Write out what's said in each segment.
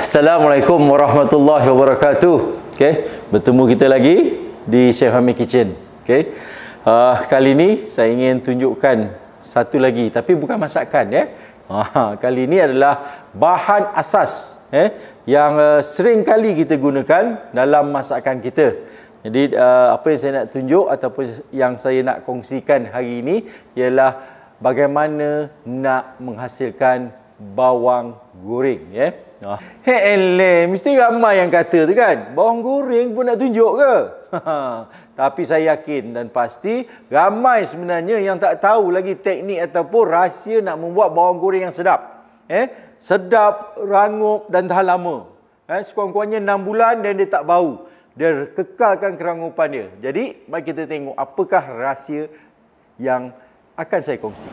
Assalamualaikum warahmatullahi wabarakatuh. Okay, bertemu kita lagi di Chef Hamid Kitchen. Okay, kali ini saya ingin tunjukkan satu lagi, tapi bukan masakan ya. Kali ini adalah bahan asas yang sering kali kita gunakan dalam masakan kita. Jadi apa yang saya nak tunjuk ataupun yang saya nak kongsikan hari ini ialah bagaimana nak menghasilkan bawang goreng ya. Mesti ramai yang kata tu kan, bawang goreng pun nak tunjuk ke? Tapi saya yakin dan pasti ramai sebenarnya yang tak tahu lagi teknik ataupun rahsia nak membuat bawang goreng yang sedap. Sedap, rangup dan tahan lama. Sekurang-kurangnya 6 bulan dan dia tak bau. Dia kekalkan kerangupan dia. Jadi, mari kita tengok apakah rahsia yang akan saya kongsi.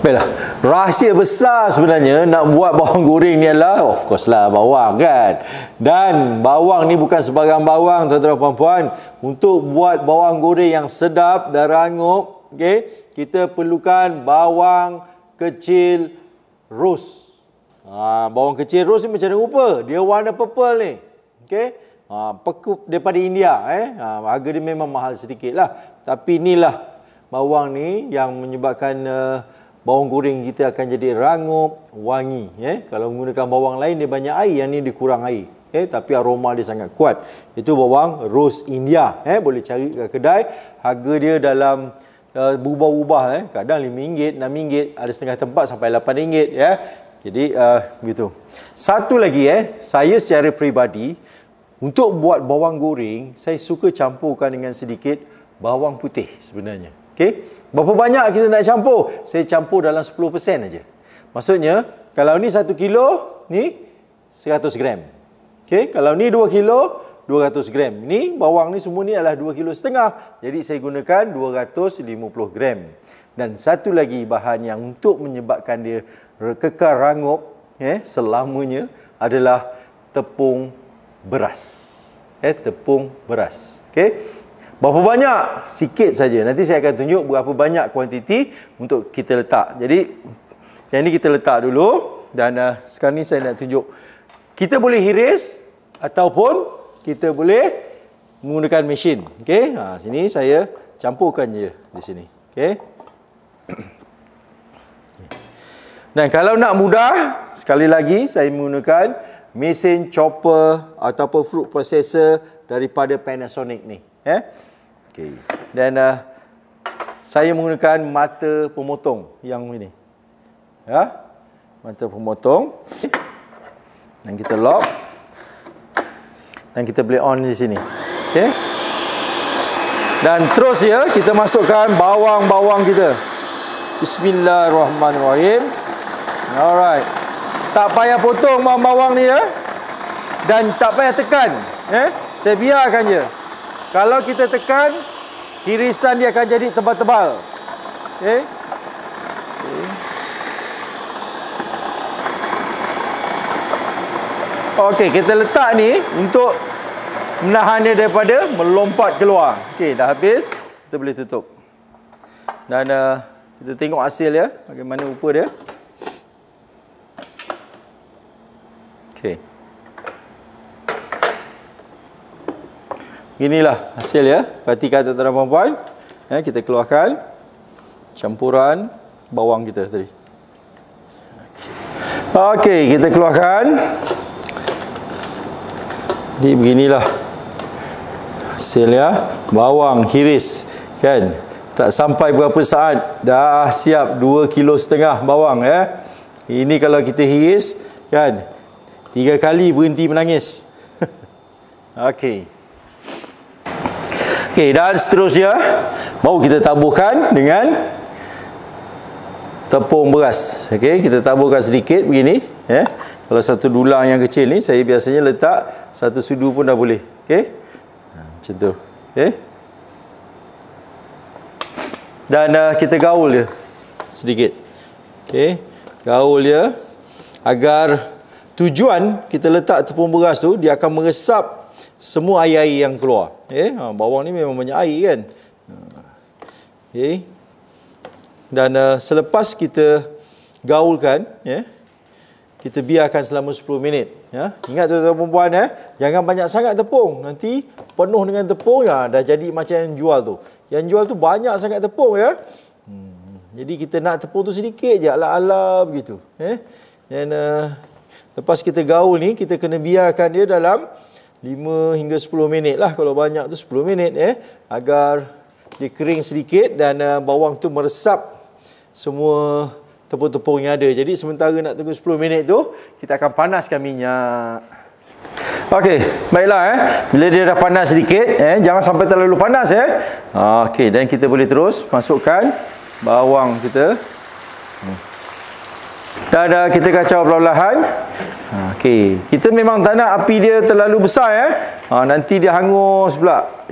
Baiklah, rahsia besar sebenarnya nak buat bawang goreng ni adalah, of course lah, bawang kan. Dan bawang ni bukan sebarang bawang, tuan-tuan dan puan-puan. Untuk buat bawang goreng yang sedap dan rangup, kita perlukan bawang kecil ros. Bawang kecil ros ni macam mana rupa? Dia warna purple ni. Pekup daripada India. Harga dia memang mahal sedikit lah. Tapi inilah bawang ni yang menyebabkan bawang goreng kita akan jadi rangup, wangi. Kalau menggunakan bawang lain dia banyak air, yang ni dia kurang air. Tapi aroma dia sangat kuat. Itu bawang ros India. Boleh cari kat kedai. Harga dia dalam berubah-ubah. Kadang RM5, RM6, ada setengah tempat sampai RM8. Jadi begitu. Satu lagi saya secara peribadi untuk buat bawang goreng, saya suka campurkan dengan sedikit bawang putih sebenarnya. Berapa banyak kita nak campur? Saya campur dalam 10% aja. Maksudnya, kalau ni 1 kilo, ni 100 gram. Kalau ni 2 kilo, 200 gram. Ni bawang ni semua ni adalah 2,5 kilo. Jadi saya gunakan 250 gram. Dan satu lagi bahan yang untuk menyebabkan dia kekal rangup selamanya adalah tepung beras. Tepung beras. Berapa banyak? Sikit saja. Nanti saya akan tunjuk berapa banyak kuantiti untuk kita letak. Jadi, yang ni kita letak dulu. Dan sekarang ni saya nak tunjuk. Kita boleh hiris ataupun kita boleh menggunakan mesin. Sini saya campurkan je di sini. Dan kalau nak mudah, sekali lagi saya menggunakan mesin chopper ataupun fruit processor daripada Panasonic ni. Dan saya menggunakan mata pemotong yang ini. Mata pemotong. Dan kita lock. Dan kita boleh on di sini. Dan terus kita masukkan bawang-bawang kita. Bismillahirrahmanirrahim. Alright. Tak payah potong bawang-bawang ni Dan tak payah tekan. Saya biarkan je. Kalau kita tekan, irisan dia akan jadi tebal-tebal. Okey, kita letak ni untuk menahan dia daripada melompat keluar. Dah habis, kita boleh tutup. Dan kita tengok hasil bagaimana rupa dia. Inilah hasil Perhatikan tuan-tuan dan puan-puan. Kita keluarkan campuran bawang kita tadi. Okey, kita keluarkan. Jadi beginilah hasil bawang hiris kan. Tak sampai berapa saat dah siap 2,5 kilo bawang Ini kalau kita hiris kan 3 kali berhenti menangis. Okey, dan seterusnya baru kita taburkan dengan tepung beras. Kita taburkan sedikit begini. Kalau satu dulang yang kecil ni, saya biasanya letak 1 sudu pun dah boleh. Macam tu. Dan kita gaul dia sedikit. Gaul dia agar tujuan kita letak tepung beras tu, dia akan meresap semua air-air yang keluar. Bawang ni memang banyak air kan. Dan selepas kita gaulkan, kita biarkan selama 10 minit. Ya, ingat tuan-tuan perempuan jangan banyak sangat tepung. Nanti penuh dengan tepung dah jadi macam yang jual tu. Yang jual tu banyak sangat tepung ya. Jadi kita nak tepung tu sedikit je, ala-ala begitu. Dan lepas kita gaul ni, kita kena biarkan dia dalam 5 hingga 10 minit lah. Kalau banyak tu 10 minit agar dia kering sedikit dan bawang tu meresap semua tepung-tepung yang ada. Jadi sementara nak tunggu 10 minit tu, kita akan panaskan minyak. Okey, baiklah bila dia dah panas sedikit, jangan sampai terlalu panas Okey, dan kita boleh terus masukkan bawang kita. Dan kita kacau perlahan-lahan. Okey, kita memang tak nak api dia terlalu besar nanti dia hangus pula.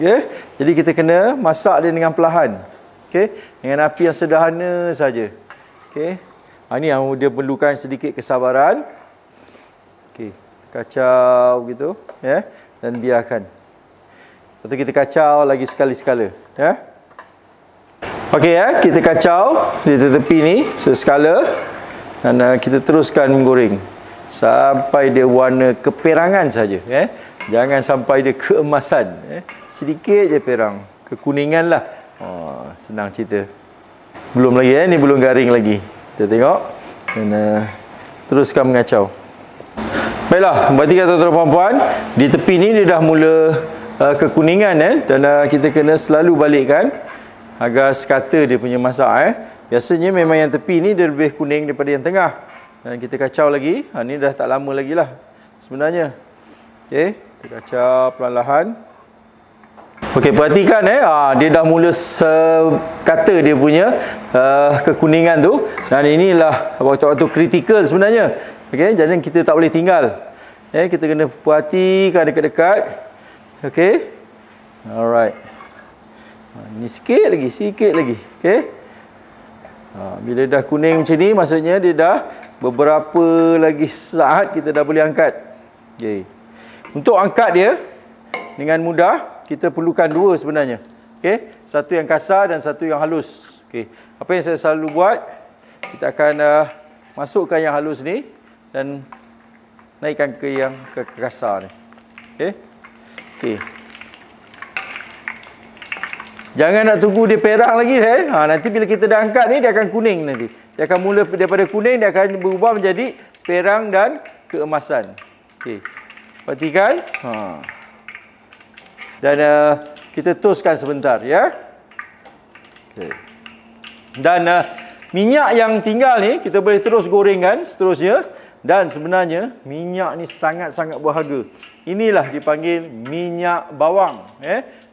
Jadi kita kena masak dia dengan perlahan. Okey, dengan api yang sederhana saja. Okey. Ini yang dia perlukan sedikit kesabaran. Okey, kacau gitu dan biarkan. Lepas tu kita kacau lagi sekali-sekala Okey kita kacau di tepi ni sekala dan kita teruskan menggoreng sampai dia warna keperangan saja Jangan sampai dia keemasan sedikit je perang, kekuningan lah. Senang cerita. Belum lagi ni belum garing lagi. Kita tengok dan teruskan mengacau. Baiklah, perhatikan tuan-tuan puan-puan, di tepi ni dia dah mula kekuningan dan kita kena selalu balikkan agar sekata dia punya masak Biasanya memang yang tepi ni dia lebih kuning daripada yang tengah. Dan kita kacau lagi. Ni dah tak lama lagi lah sebenarnya. Okey, kita kacau perlahan-lahan. Okey, perhatikan dia dah mula sekata dia punya kekuningan tu. Dan inilah waktu-waktu kritikal sebenarnya. Okey, jadi kita tak boleh tinggal. Kita kena perhatikan dekat-dekat. Okey. Alright. Ni sikit lagi. Okey. Bila dah kuning macam ni, maksudnya dia dah beberapa lagi saat kita dah boleh angkat. Okey. Untuk angkat dia dengan mudah, kita perlukan dua sebenarnya. Okey, satu yang kasar dan satu yang halus. Okey, apa yang saya selalu buat, kita akan masukkan yang halus ni dan naikkan ke yang kasar ni. Okey. Okey. Jangan nak tunggu dia perang lagi nanti bila kita dah angkat ni dia akan kuning nanti. Dia akan mula daripada kuning, dia akan berubah menjadi perang dan keemasan. Okey. Perhatikan. Dan kita toskan sebentar Okay. Dan minyak yang tinggal ni kita boleh terus gorengkan seterusnya. Dan sebenarnya minyak ni sangat-sangat berharga. Inilah dipanggil minyak bawang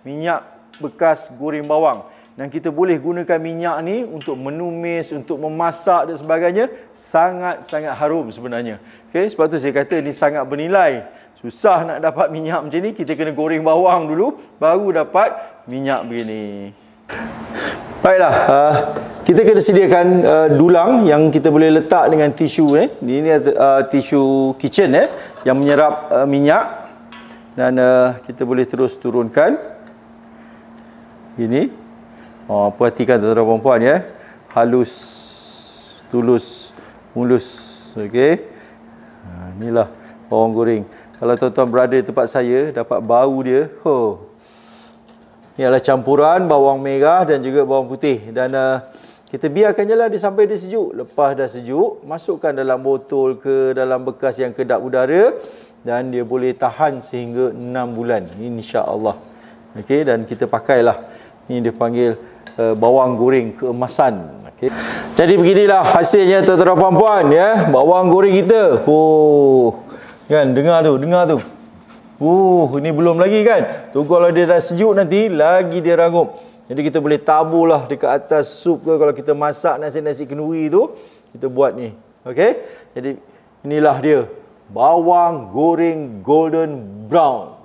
minyak bekas goreng bawang. Dan kita boleh gunakan minyak ni untuk menumis, untuk memasak dan sebagainya. Sangat-sangat harum sebenarnya. Okay, sebab tu saya kata ni sangat bernilai. Susah nak dapat minyak macam ni, kita kena goreng bawang dulu, baru dapat minyak begini. Baiklah, kita kena sediakan dulang yang kita boleh letak dengan tisu Ini tisu kitchen yang menyerap minyak. Dan kita boleh terus turunkan. Ini. Perhatikan tuan-tuan puan halus, tulus, mulus. Okey. Inilah bawang goreng. Kalau tuan-tuan berada di tempat saya, dapat bau dia. Ini adalah campuran bawang merah dan juga bawang putih. Dan kita biarkan je lah sampai dia sejuk. Lepas dah sejuk, masukkan dalam botol ke dalam bekas yang kedap udara. Dan dia boleh tahan sehingga 6 bulan. InsyaAllah. Okey, dan kita pakailah. Ini dia panggil bawang goreng keemasan. Okay. Jadi beginilah hasilnya tuan-tuan dan puan-puan bawang goreng kita. Kan, dengar tu. Ini belum lagi kan. Tunggu kalau dia dah sejuk nanti lagi dia rangup. Jadi kita boleh taburlah dekat atas sup ke kalau kita masak nasi-nasi kenduri tu, kita buat ni. Okey? Jadi inilah dia bawang goreng golden brown.